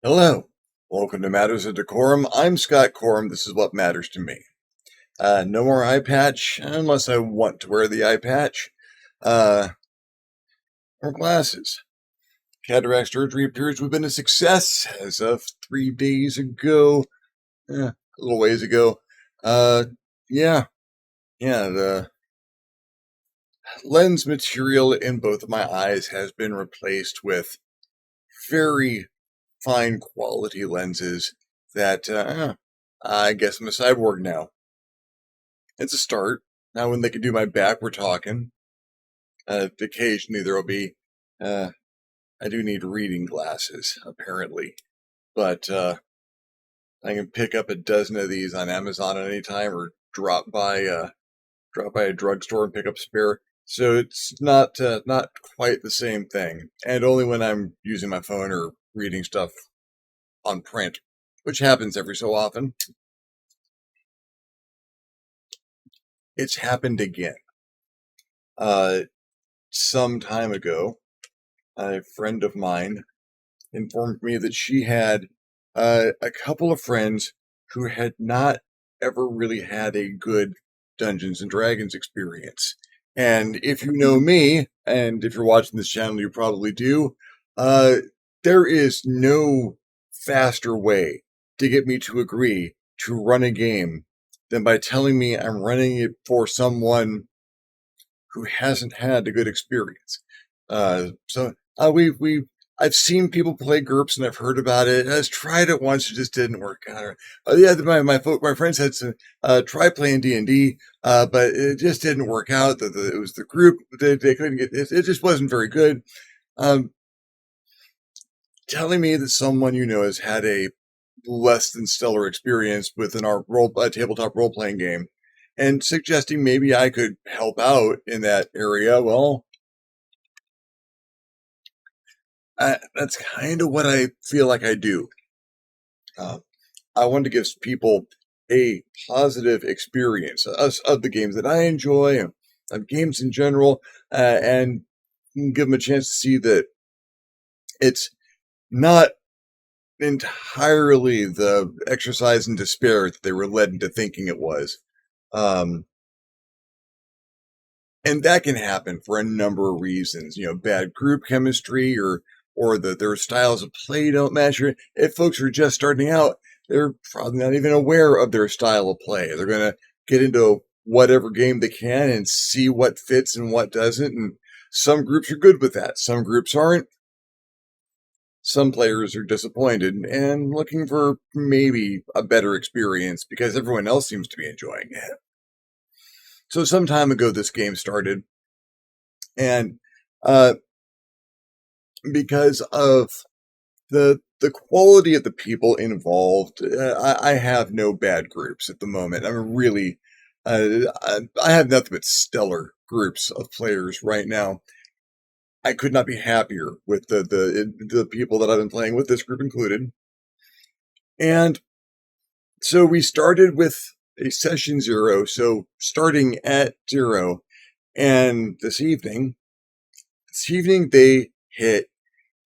Hello, welcome to Matters of DeCorum. I'm Scott Corum. This is what matters to me. No more eye patch unless I want to wear the eye patch. Or glasses. Cataract surgery appears to have been a success as of 3 days ago. A little ways ago. Yeah, the lens material in both of my eyes has been replaced with very fine quality lenses that, I guess I'm a cyborg now. It's a start. Now when they can do my back, we're talking. Occasionally there'll be, I do need reading glasses, apparently. But, I can pick up a dozen of these on Amazon at any time or drop by a drugstore and pick up spare. So it's not quite the same thing. And only when I'm using my phone or reading stuff on print, which happens every so often. It's happened again. Some time ago, a friend of mine informed me that she had a couple of friends who had not ever really had a good Dungeons and Dragons experience. And if you know me, and if you're watching this channel, you probably do, there is no faster way to get me to agree to run a game than by telling me I'm running it for someone who hasn't had a good experience. I've seen people play GURPS and I've heard about it. I've tried it once, it just didn't work out. My friends had to try playing D&D, but it just didn't work out. It was the group, they couldn't get it. It just wasn't very good. Telling me that someone you know has had a less than stellar experience with a tabletop role-playing game and suggesting maybe I could help out in that area, well, that's kind of what I feel like I do. I want to give people a positive experience of the games that I enjoy, of games in general, and give them a chance to see that it's not entirely the exercise in despair that they were led into thinking it was. And that can happen for a number of reasons, bad group chemistry or their styles of play don't match. If folks are just starting out, they're probably not even aware of their style of play. They're going to get into whatever game they can and see what fits and what doesn't. And some groups are good with that. Some groups aren't. Some players are disappointed and looking for maybe a better experience because everyone else seems to be enjoying it. So some time ago, this game started, and because of the quality of the people involved, I have no bad groups at the moment. I'm really, I have nothing but stellar groups of players right now. I could not be happier with the people that I've been playing with, this group included. And so we started with a session 0, so starting at 0, and this evening they hit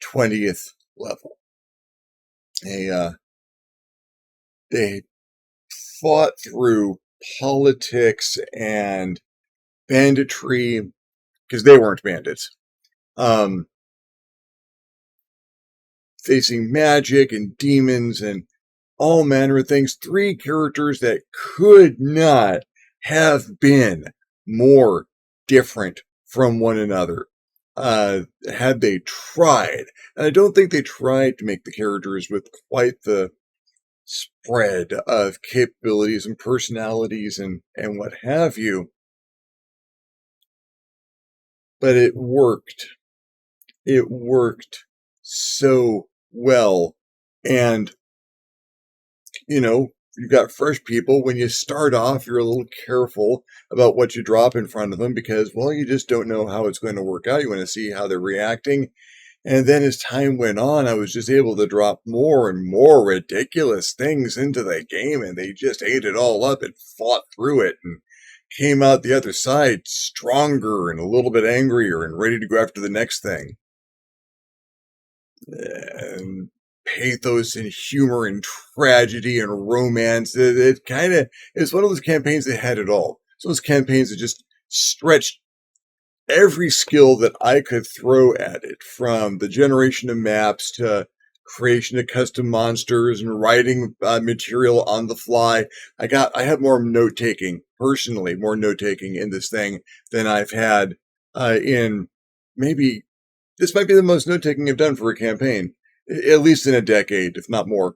20th level. They fought through politics and banditry, because they weren't bandits. Facing magic and demons and all manner of things. 3 characters that could not have been more different from one another. Had they tried. And I don't think they tried to make the characters with quite the spread of capabilities and personalities and what have you. But it worked. It worked so well. And, you've got fresh people. When you start off, you're a little careful about what you drop in front of them because, well, you just don't know how it's going to work out. You want to see how they're reacting. And then as time went on, I was just able to drop more and more ridiculous things into the game, and they just ate it all up and fought through it and came out the other side stronger and a little bit angrier and ready to go after the next thing. And pathos and humor and tragedy and romance. It kind of is one of those campaigns that had it all. So those campaigns that just stretched every skill that I could throw at it, from the generation of maps to creation of custom monsters and writing material on the fly. I had more note taking personally, more note taking in this thing than I've had in maybe this might be the most note taking I've done for a campaign, at least in a decade, if not more.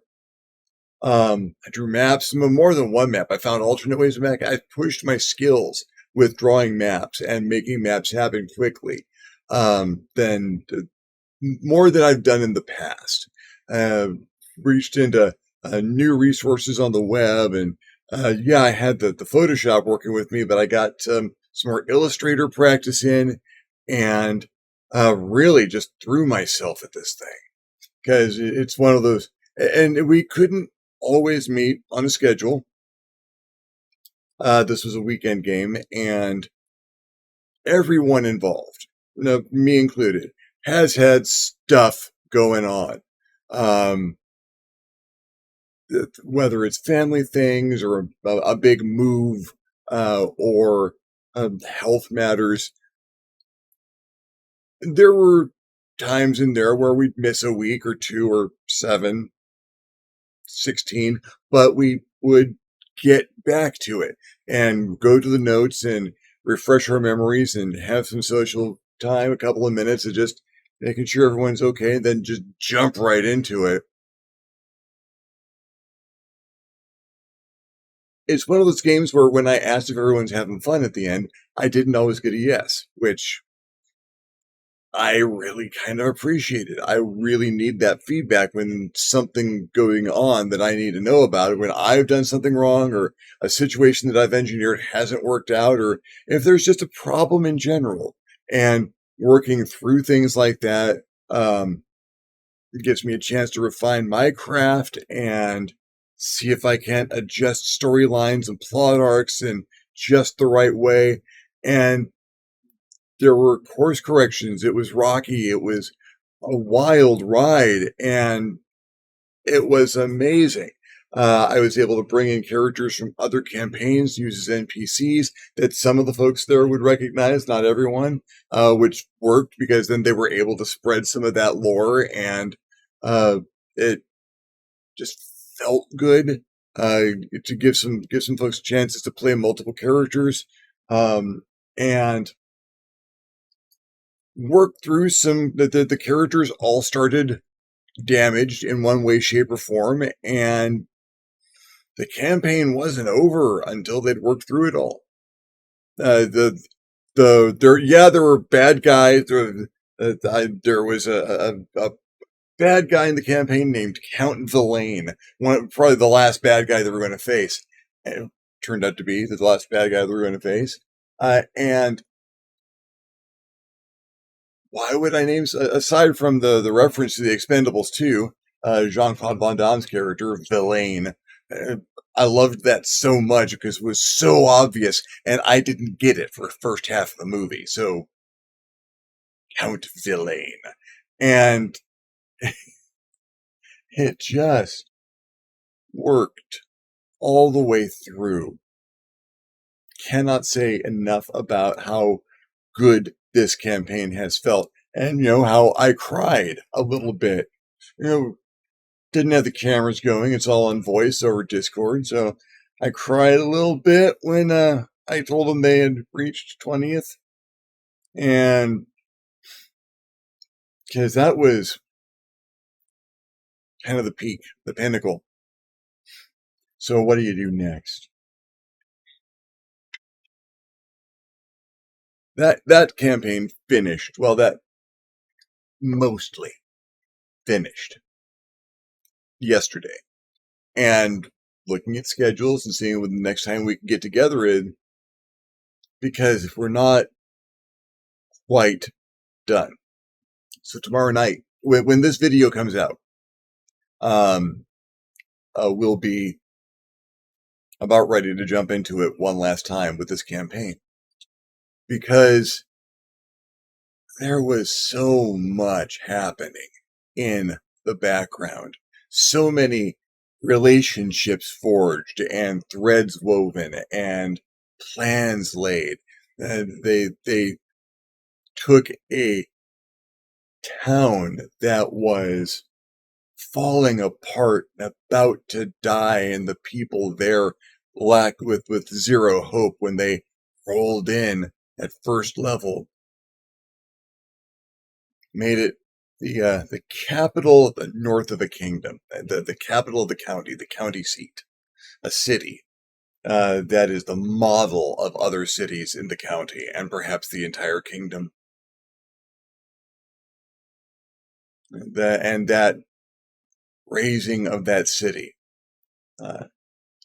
I drew maps, more than one map. I found alternate ways of mapping. I pushed my skills with drawing maps and making maps happen quickly, than more than I've done in the past. Reached into new resources on the web, and yeah, I had the Photoshop working with me, but I got some more Illustrator practice in, and really just threw myself at this thing because it's one of those, and we couldn't always meet on a schedule. This was a weekend game, and everyone involved, me included, has had stuff going on. Um, whether it's family things or a big move, or health matters. There were times in there where we'd miss a week or two or 7, 16, but we would get back to it and go to the notes and refresh our memories and have some social time, a couple of minutes of just making sure everyone's okay, and then just jump right into it. It's one of those games where when I asked if everyone's having fun at the end, I didn't always get a yes, which I really kind of appreciated. I really need that feedback when something going on that I need to know about it, when I've done something wrong or a situation that I've engineered hasn't worked out, or if there's just a problem in general. And working through things like that, it gives me a chance to refine my craft and see if I can't adjust storylines and plot arcs in just the right way. And there were course corrections. It was rocky. It was a wild ride, and it was amazing. I was able to bring in characters from other campaigns, use as NPCs that some of the folks there would recognize, not everyone, which worked because then they were able to spread some of that lore, and it just felt good to give some folks chances to play multiple characters, and work through some the characters all started damaged in one way, shape, or form, and the campaign wasn't over until they'd worked through it all. There were bad guys. There was a bad guy in the campaign named Count Villain, probably the last bad guy that we're going to face. And it turned out to be the last bad guy that we're going to face. And why would I name, aside from the reference to the Expendables 2, Jean-Claude Van Damme's character, Villain, uh, I loved that so much because it was so obvious, and I didn't get it for the first half of the movie. So, Count Villain. And it just worked all the way through. Cannot say enough about how good this campaign has felt. And, how I cried a little bit. Didn't have the cameras going. It's all on voice over Discord. So I cried a little bit when I told them they had reached 20th. And because that was kind of the peak, the pinnacle. So what do you do next? That campaign finished. Well, that mostly finished yesterday. And looking at schedules and seeing when the next time we can get together in, because if we're not quite done. So tomorrow night, when this video comes out, um, we'll be about ready to jump into it one last time with this campaign, because there was so much happening in the background. so many relationships forged and threads woven and plans laid. They took a town that was falling apart and about to die, and the people there lacked with zero hope when they rolled in at first level, made it the capital of the north of a kingdom, the capital of the county seat, a city that is the model of other cities in the county and perhaps the entire kingdom. That raising of that city, uh,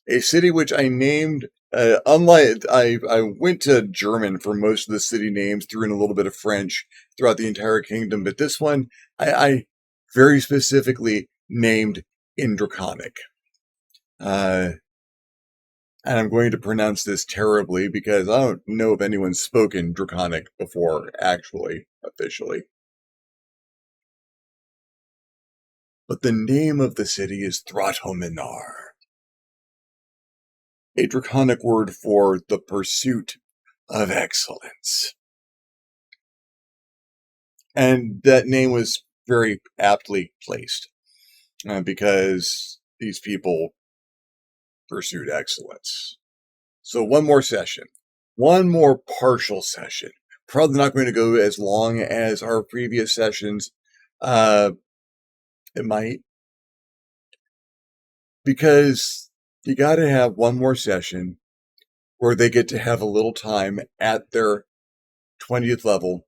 a city which I named. Unlike I went to German for most of the city names, threw in a little bit of French throughout the entire kingdom, but this one I very specifically named in Draconic. And I'm going to pronounce this terribly because I don't know if anyone's spoken Draconic before, actually, officially. But the name of the city is Throtominar, a Draconic word for the pursuit of excellence. And that name was very aptly placed because these people pursued excellence. So one more session, one more partial session. Probably not going to go as long as our previous sessions. It might, because you got to have one more session where they get to have a little time at their 20th level.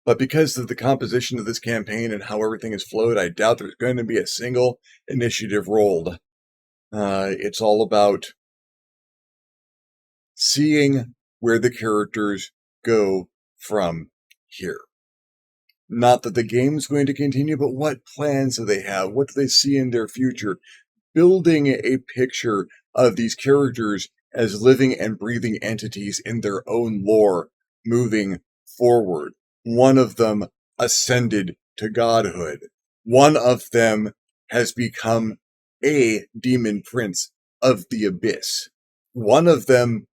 But because of the composition of this campaign and how everything is flowed, I doubt there's going to be a single initiative rolled. It's all about seeing where the characters go from here. Not that the game's going to continue, but what plans do they have? What do they see in their future? Building a picture of these characters as living and breathing entities in their own lore, moving forward. One of them ascended to godhood. One of them has become a demon prince of the abyss. One of them,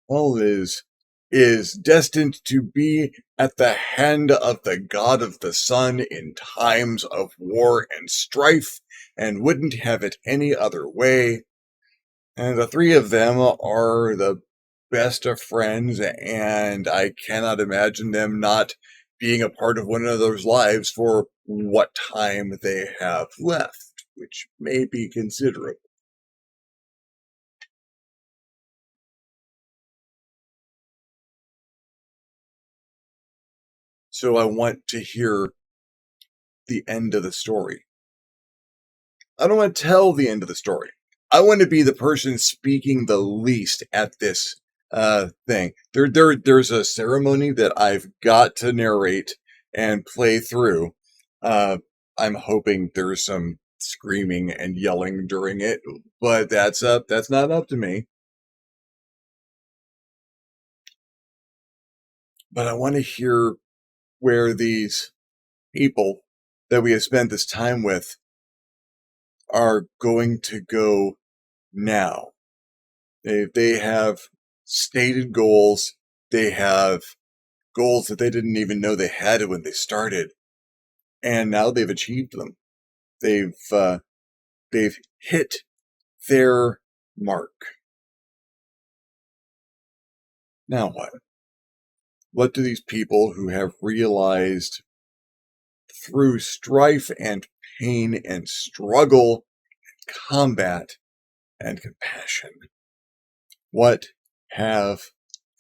well, is destined to be at the hand of the god of the sun in times of war and strife, and wouldn't have it any other way. And the three of them are the best of friends, and I cannot imagine them not being a part of one another's lives for what time they have left, which may be considerable. So I want to hear the end of the story. I don't want to tell the end of the story. I want to be the person speaking the least at this thing. There's a ceremony that I've got to narrate and play through. I'm hoping there's some screaming and yelling during it, but that's not up to me. But I want to hear where these people that we have spent this time with are going to go now. They have stated goals. They have goals that they didn't even know they had when they started, and now they've achieved them. They've hit their mark. Now what? What do these people who have realized through strife and pain and struggle, and combat and compassion, what have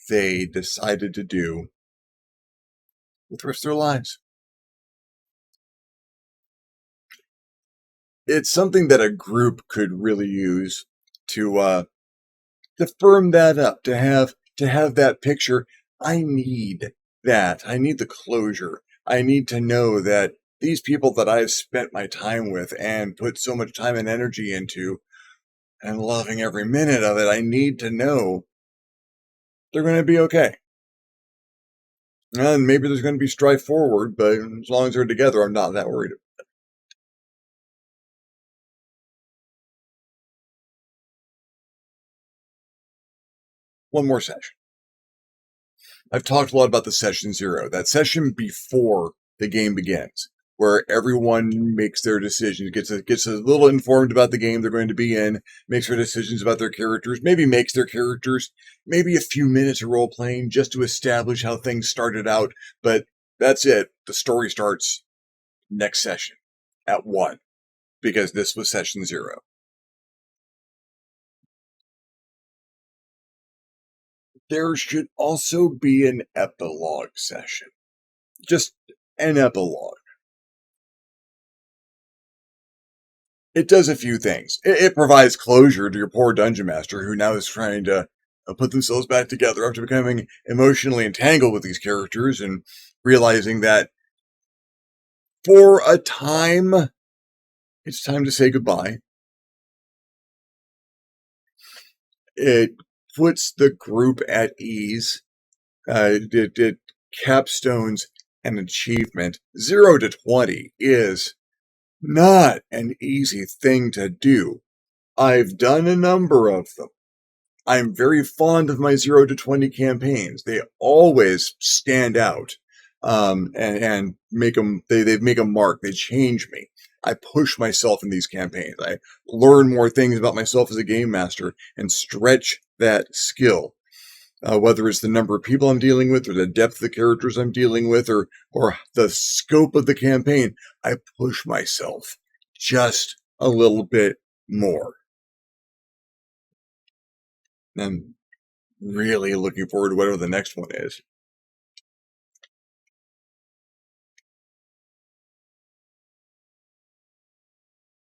they decided to do with the rest of their lives? It's something that a group could really use to firm that up, to have that picture. I need that. I need the closure. I need to know that these people that I've spent my time with and put so much time and energy into and loving every minute of it, I need to know they're going to be okay. And maybe there's going to be strife forward, but as long as they're together, I'm not that worried. one more session. I've talked a lot about the session 0, that session before the game begins, where everyone makes their decisions, gets a little informed about the game they're going to be in, makes their decisions about their characters, maybe makes their characters, maybe a few minutes of role playing just to establish how things started out. But that's it. The story starts next session at 1, because this was session 0. There should also be an epilogue session. Just an epilogue. It does a few things. It provides closure to your poor dungeon master, who now is trying to put themselves back together after becoming emotionally entangled with these characters and realizing that for a time, it's time to say goodbye. It puts the group at ease. It capstones an achievement. 0 to 20 is not an easy thing to do. I've done a number of them. I'm very fond of my 0 to 20 campaigns. They always stand out, and make them. They make a mark. They change me. I push myself in these campaigns. I learn more things about myself as a game master and stretch that skill. Whether it's the number of people I'm dealing with, or the depth of the characters I'm dealing with, or the scope of the campaign, I push myself just a little bit more. I'm really looking forward to whatever the next one is.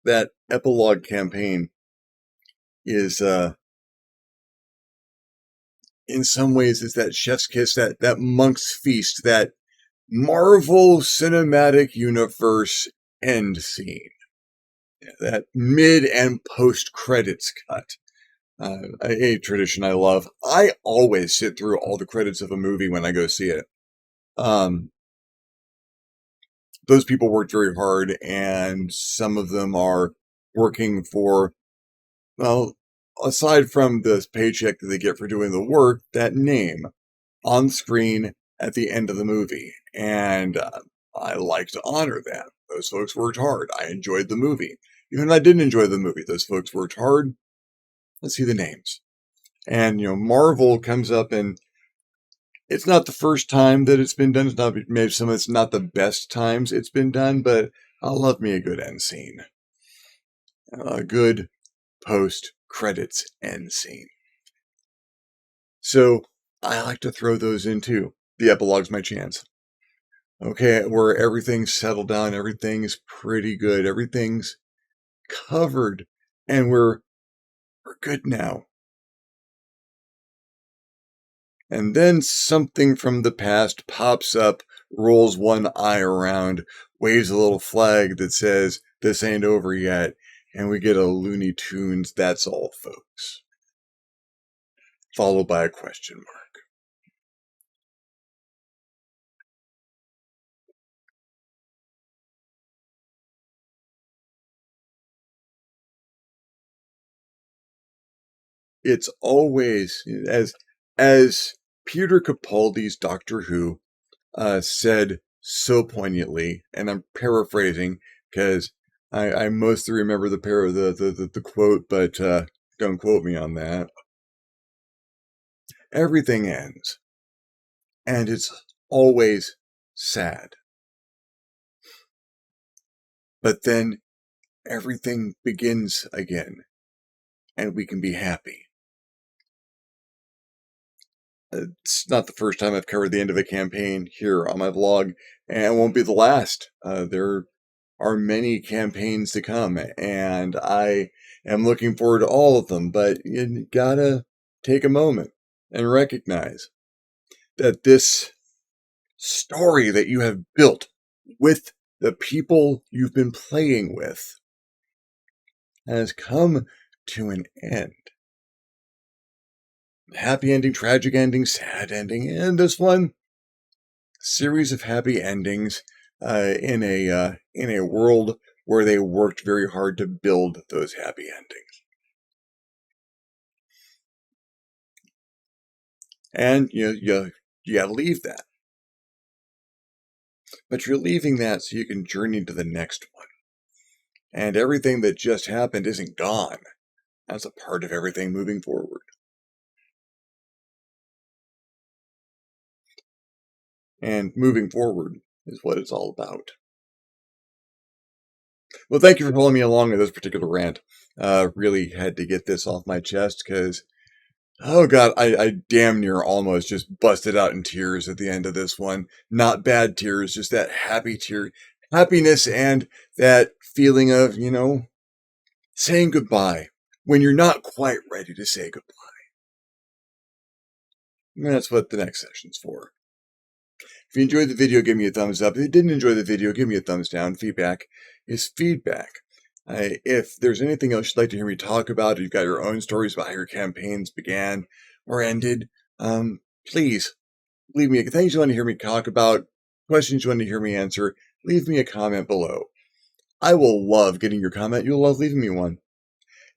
That epilogue campaign is, in some ways, is that chef's kiss, that monk's feast, that Marvel Cinematic Universe end scene, that mid and post credits cut. A tradition I love. I always sit through all the credits of a movie when I go see it. Those people worked very hard, and some of them are working for, well, aside from the paycheck that they get for doing the work, that name on screen at the end of the movie. And I like to honor that. Those folks worked hard. I enjoyed the movie. Even if I didn't enjoy the movie, those folks worked hard. Let's see the names. And, Marvel comes up, and it's not the first time that it's been done. It's not, maybe it's not the best times it's been done, but I love me a good end scene. A good post credits end scene. So I like to throw those in too. The epilogue's my chance. Okay, where everything's settled down, everything's pretty good, everything's covered, and we're good now. And then something from the past pops up, rolls one eye around, waves a little flag that says, "This ain't over yet," and we get a Looney Tunes "That's all, folks," followed by a question mark. It's always, as Peter Capaldi's Doctor Who said so poignantly, and I'm paraphrasing because I mostly remember the quote, but don't quote me on that. Everything ends, and it's always sad. But then everything begins again, and we can be happy. It's not the first time I've covered the end of a campaign here on my vlog, and it won't be the last. There are many campaigns to come, and I am looking forward to all of them, but you gotta take a moment and recognize that this story that you have built with the people you've been playing with has come to an end. Happy ending, tragic ending, sad ending, and this one, series of happy endings in a world where they worked very hard to build those happy endings. And you got to leave that. But you're leaving that so you can journey to the next one. And everything that just happened isn't gone. That's a part of everything moving forward. And moving forward is what it's all about. Well, thank you for following me along with this particular rant. Really had to get this off my chest because, oh God, I damn near almost just busted out in tears at the end of this one. Not bad tears, just that happy tear, happiness and that feeling of, saying goodbye when you're not quite ready to say goodbye. And that's what the next session's for. If you enjoyed the video, give me a thumbs up. If you didn't enjoy the video, give me a thumbs down. Feedback is feedback. If there's anything else you'd like to hear me talk about, or you've got your own stories about how your campaigns began or ended, please leave me things you want to hear me talk about, questions you want to hear me answer. Leave me a comment below. I will love getting your comment. You'll love leaving me one.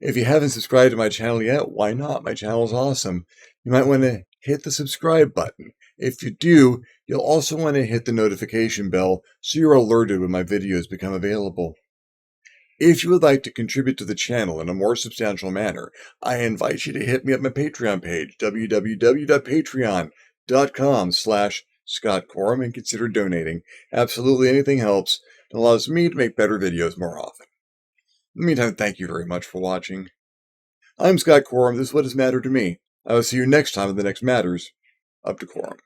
If you haven't subscribed to my channel yet, why not? My channel is awesome. You might want to hit the subscribe button. If you do, you'll also want to hit the notification bell so you're alerted when my videos become available. If you would like to contribute to the channel in a more substantial manner, I invite you to hit me up my Patreon page, www.patreon.com/ScottCorum, and consider donating. Absolutely anything helps and allows me to make better videos more often. In the meantime, thank you very much for watching. I'm Scott Corum. This is what has mattered to me. I will see you next time in the next Matters of DeCorum.